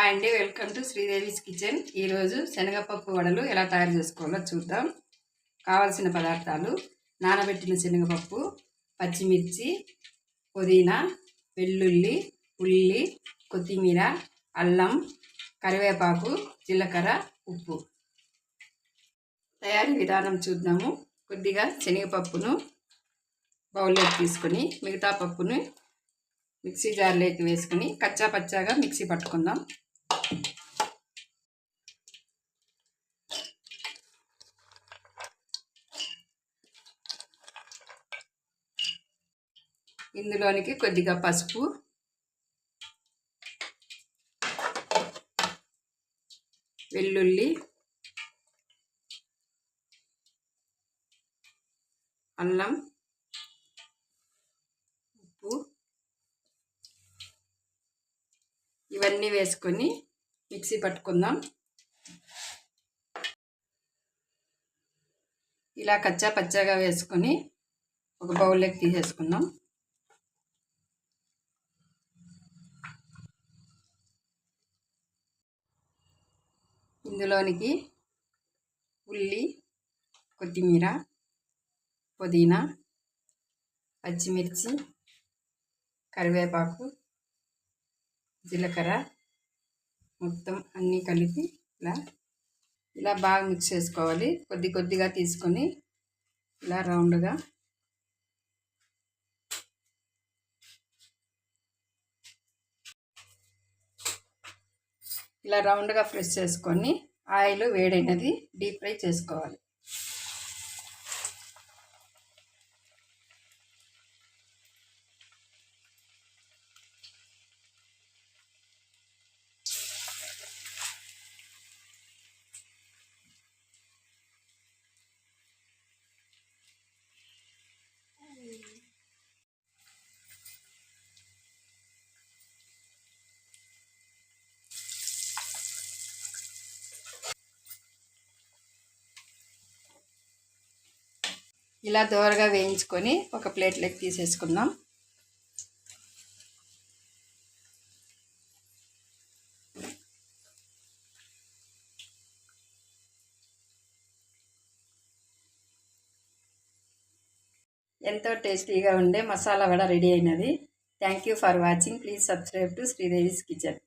Hi అండి, welcome to Sridevi's kitchen. ఈరోజు శనగపప్పు వడలు ఎలా తయారు చేసుకోవాలో చూద్దాం. కావాల్సిన పదార్థాలు: నానబెట్టిన శనగపప్పు, పచ్చిమిర్చి, పుదీనా, వెల్లుల్లి, ఉల్లి, కొత్తిమీర, అల్లం, కరివేపాకు, జీలకర్ర, ఉప్పు. తయారీ విధానం చూద్దాము. కొద్దిగా శనగపప్పును బౌల్లోకి తీసుకొని మిగతా పప్పును మిక్సీ జార్లోకి వేసుకొని కచ్చా పచ్చాగా మిక్సీ పట్టుకుందాం. ఇందులోనికి కొద్దిగా పసుపు, వెల్లుల్లి, అల్లం, ఉప్పు ఇవన్నీ వేసుకొని మిక్సీ పట్టుకుందాం. ఇలా కచ్చా పచ్చాగా వేసుకొని ఒక బౌల్లోకి తీసేసుకుందాం. ఇందులోనికి ఉల్లి, కొత్తిమీర, పుదీనా, పచ్చిమిర్చి, కరివేపాకు, జీలకర్ర మొత్తం అన్నీ కలిపి ఇలా బాగా మిక్స్ చేసుకోవాలి. కొద్ది కొద్దిగా తీసుకొని ఇలా రౌండ్గా ప్రెస్ చేసుకొని ఆయిల్ వేడైనది డీప్ ఫ్రై చేసుకోవాలి. ఇలా దోరగా వేయించుకొని ఒక ప్లేట్లోకి తీసేసుకుందాం. ఎంతో టేస్టీగా ఉండే మసాలా వడ రెడీ అయినది. Thank you for watching. Please subscribe to Sridevi's kitchen.